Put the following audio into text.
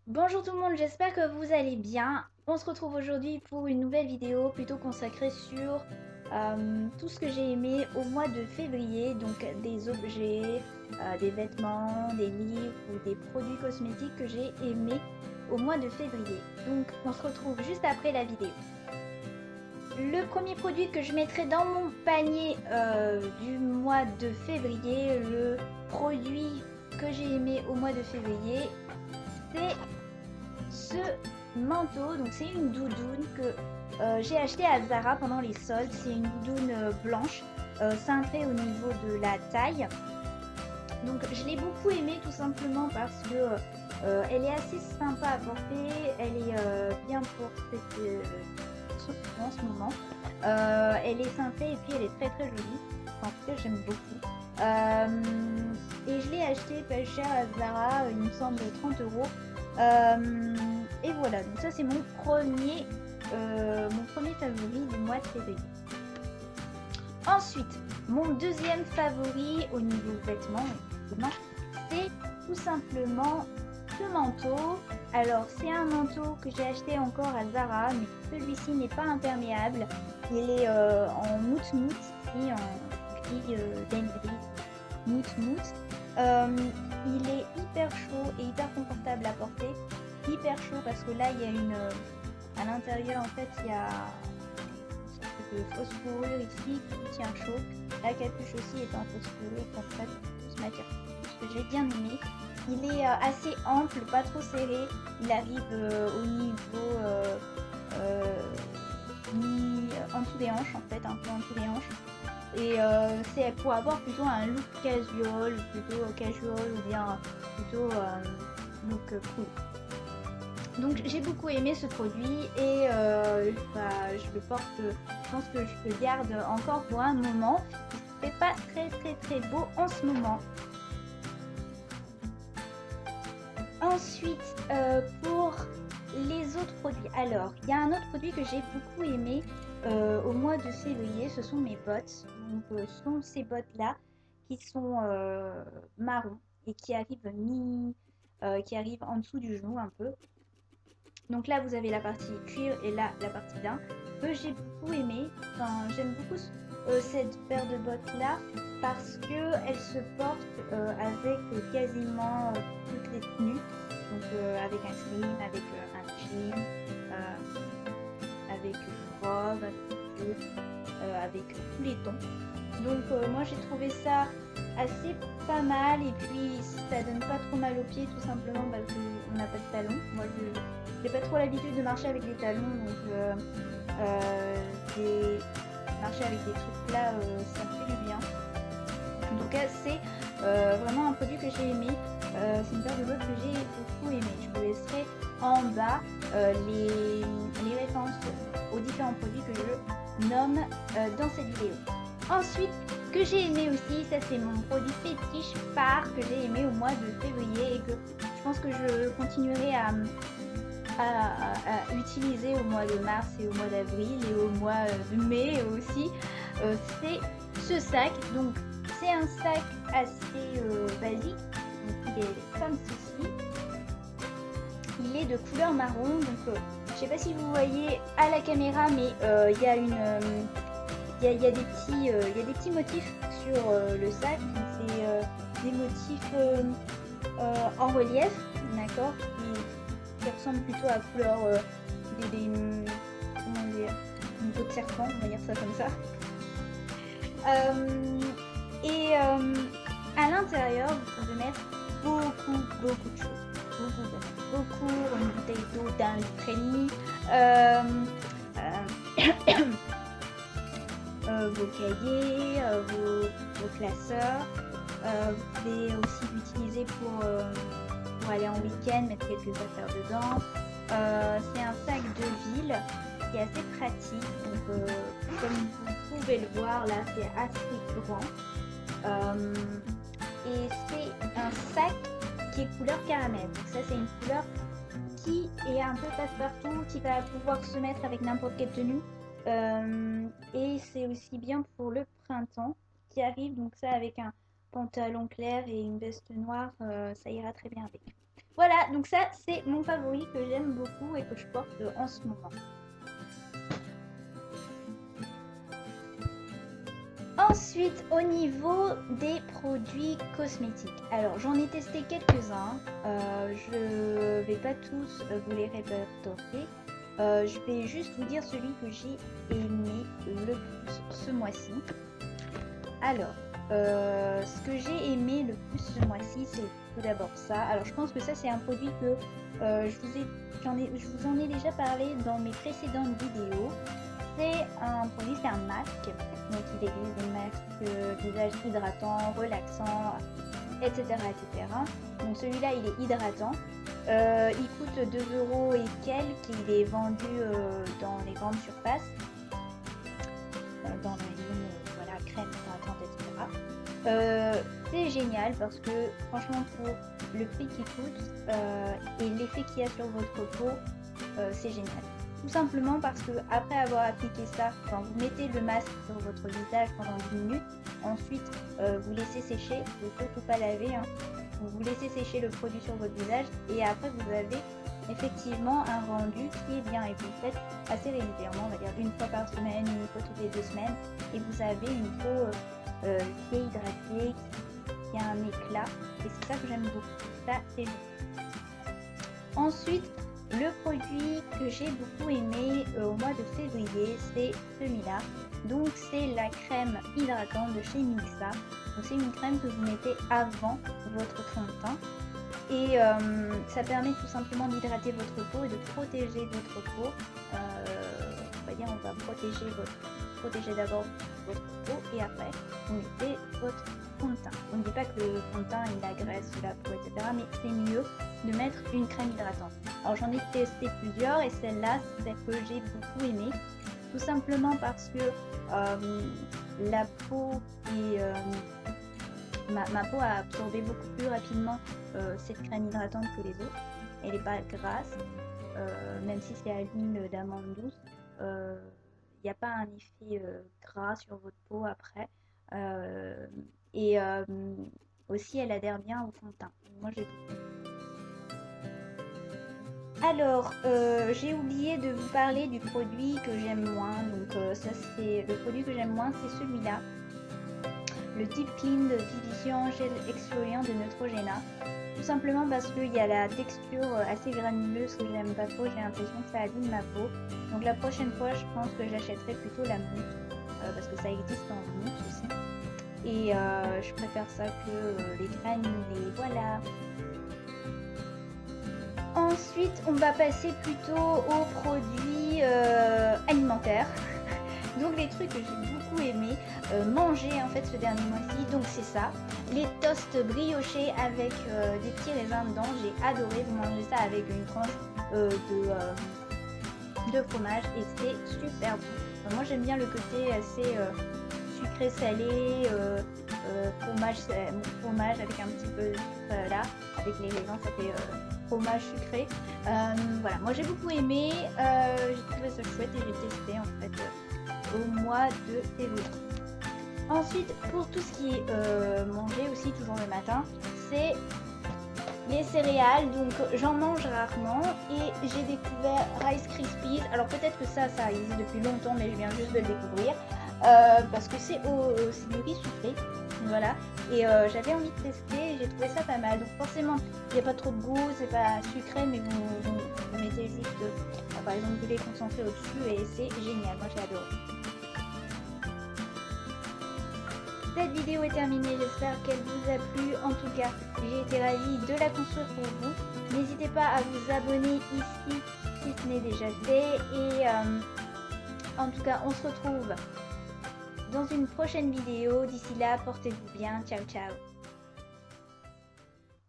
Bonjour tout le monde, j'espère que vous allez bien. On se retrouve aujourd'hui pour une nouvelle vidéo plutôt consacrée sur tout ce que j'ai aimé au mois de février, donc des objets, des vêtements, des livres ou des produits cosmétiques que j'ai aimés au mois de février. Donc on se retrouve juste après la vidéo. Le premier produit que je mettrai dans mon panier du mois de février, le produit que j'ai aimé au mois de février, c'est ce manteau. Donc c'est une doudoune que j'ai acheté à Zara pendant les soldes. C'est une doudoune blanche, cintrée au niveau de la taille. Donc je l'ai beaucoup aimée tout simplement parce que elle est assez sympa à porter, elle est bien pour en ce moment. Elle est cintrée et puis elle est très très jolie. En tout cas j'aime beaucoup. Et je l'ai acheté pas cher à Zara, il me semble 30 euros. Et voilà, donc ça c'est mon premier favori du mois de février. Ensuite, mon deuxième favori au niveau vêtements, c'est tout simplement ce manteau. Alors, c'est un manteau que j'ai acheté encore à Zara, mais celui-ci n'est pas imperméable. Il est en mout-mout, et en gris dennerie, mout-mout. Il est hyper chaud et hyper confortable à porter. Hyper chaud parce que là, il y a à l'intérieur, en fait, il y a de fausse fourrure ici qui tient chaud. La capuche aussi est en fausse fourrure, en fait, fausse matière, ce que j'ai bien aimé. Il est assez ample, pas trop serré. Il arrive au niveau en dessous des hanches, en fait, un peu en dessous des hanches. Et c'est pour avoir plutôt un look casual ou bien plutôt look cool. Donc j'ai beaucoup aimé ce produit et je le porte, je pense que je le garde encore pour un moment. Il fait pas très beau en ce moment. Ensuite, pour les autres produits. Alors, il y a un autre produit que j'ai beaucoup aimé au mois de février, ce sont mes bottes. Donc, ce sont ces bottes-là qui sont marron et qui arrivent en dessous du genou un peu. Donc là, vous avez la partie cuir et là, la partie lin que j'ai beaucoup aimé. Enfin, j'aime beaucoup cette paire de bottes-là parce qu'elle se porte avec quasiment toutes les tenues. Donc avec un slim, avec un jean, avec une robe, avec une jupe, avec tous les tons. Donc moi j'ai trouvé ça assez pas mal et puis ça donne pas trop mal aux pieds tout simplement parce qu'on n'a pas de talons. Moi je j'ai pas trop l'habitude de marcher avec des talons donc marcher avec des trucs là ça me fait du bien. En tout cas c'est vraiment un produit que j'ai aimé. C'est une paire de bottes que j'ai beaucoup aimé. Je vous laisserai en bas les références aux différents produits que je nomme dans cette vidéo. Ensuite, que j'ai aimé aussi, ça c'est mon produit fétiche phare que j'ai aimé au mois de février et que je pense que je continuerai à utiliser au mois de mars et au mois d'avril et au mois de mai aussi. C'est ce sac. Donc c'est un sac assez basique. Donc, il est comme ceci. Il est de couleur marron. Donc je sais pas si vous voyez à la caméra, mais il y a il y a des petits motifs sur le sac. C'est des motifs en relief, d'accord, qui ressemblent plutôt à couleur comment dire, une peau de serpent, on va dire ça comme ça. Et à l'intérieur, vous pouvez mettre beaucoup de choses. Beaucoup, une bouteille d'eau d'un litre et demi. Vos cahiers, vos classeurs. Vous pouvez aussi l'utiliser pour aller en week-end, mettre quelques affaires dedans. C'est un sac de ville qui est assez pratique. Donc, comme vous pouvez le voir, là, c'est assez grand. Et c'est un sac qui est couleur caramel. Donc ça, c'est une couleur qui est un peu passe-partout, qui va pouvoir se mettre avec n'importe quelle tenue. Et c'est aussi bien pour le printemps qui arrive. Donc ça, avec un pantalon clair et une veste noire, ça ira très bien avec. Voilà, donc ça c'est mon favori que j'aime beaucoup et que je porte en ce moment. Ensuite, au niveau des produits cosmétiques, alors j'en ai testé quelques-uns, je vais pas tous vous les répertorier, je vais juste vous dire celui que j'ai aimé le plus ce mois-ci. Alors, ce que j'ai aimé le plus ce mois-ci, c'est tout d'abord ça. Alors je pense que ça c'est un produit que je vous en ai déjà parlé dans mes précédentes vidéos. C'est un produit, c'est un masque. Donc il existe des masques visage hydratants, relaxants, etc., etc. Donc celui-là il est hydratant. Il coûte 2 € et quelques. Il est vendu dans les grandes surfaces, dans les rayons voilà, crème hydratante, etc. C'est génial parce que franchement pour le prix qu'il coûte et l'effet qu'il y a sur votre peau, c'est génial. Tout simplement parce que après avoir appliqué ça, quand vous mettez le masque sur votre visage pendant 10 minutes, ensuite vous laissez sécher, il ne faut surtout pas laver, hein. Vous laissez sécher le produit sur votre visage et après vous avez effectivement un rendu qui est bien et vous le faites assez régulièrement, on va dire une fois par semaine, une fois toutes les 2 semaines et vous avez une peau qui est hydratée, qui a un éclat et c'est ça que j'aime beaucoup, ça c'est génial. Ensuite, le produit que j'ai beaucoup aimé au mois de février, c'est celui-là. Donc c'est la crème hydratante de chez Mixa. Donc c'est une crème que vous mettez avant votre fond de teint. Et ça permet tout simplement d'hydrater votre peau et de protéger votre peau. On va dire on va protéger d'abord votre peau et après vous mettez votre fond de teint. On ne dit pas que le fond de teint il agresse la peau, etc. Mais c'est mieux de mettre une crème hydratante. Alors j'en ai testé plusieurs et celle-là c'est celle que j'ai beaucoup aimée. Tout simplement parce que la peau et ma peau a absorbé beaucoup plus rapidement cette crème hydratante que les autres. Elle n'est pas grasse, même si c'est à l'huile d'amande douce. Il n'y a pas un effet gras sur votre peau après. Et aussi elle adhère bien au fond de teint. Moi j'ai beaucoup. Alors, j'ai oublié de vous parler du produit que j'aime moins. Donc ça c'est le produit que j'aime moins, c'est celui-là. Le Deep Clean de Vivifiant Gel Exfoliant de Neutrogena. Tout simplement parce qu'il y a la texture assez granuleuse que j'aime pas trop. J'ai l'impression que ça abîme ma peau. Donc la prochaine fois, je pense que j'achèterai plutôt la mousse. Parce que ça existe en mousse aussi. Et je préfère ça que les granulés. Voilà. Ensuite, on va passer plutôt aux produits alimentaires. Donc les trucs que j'ai beaucoup aimé manger en fait ce dernier mois-ci, donc c'est ça. Les toasts briochés avec des petits raisins dedans, j'ai adoré. Vous mangez ça avec une tranche de fromage et c'est super bon. Moi j'aime bien le côté assez sucré salé, fromage avec un petit peu là, avec les raisins ça fait fromage sucré. Voilà, moi j'ai beaucoup aimé, j'ai trouvé ça chouette et j'ai testé en fait au mois de février. Ensuite, pour tout ce qui est manger aussi toujours le matin, c'est les céréales. Donc j'en mange rarement et j'ai découvert Rice Krispies. Alors peut-être que ça existe depuis longtemps, mais je viens juste de le découvrir parce que c'est du riz sucré. Voilà, et j'avais envie de tester et j'ai trouvé ça pas mal. Donc forcément il n'y a pas trop de goût, c'est pas sucré, mais vous mettez juste par exemple du lait concentré au dessus et c'est génial. Moi j'ai adoré. Cette vidéo est terminée, j'espère qu'elle vous a plu. En tout cas, j'ai été ravie de la construire pour vous. N'hésitez pas à vous abonner ici si ce n'est déjà fait. Et en tout cas, on se retrouve dans une prochaine vidéo. D'ici là, portez-vous bien. Ciao, ciao.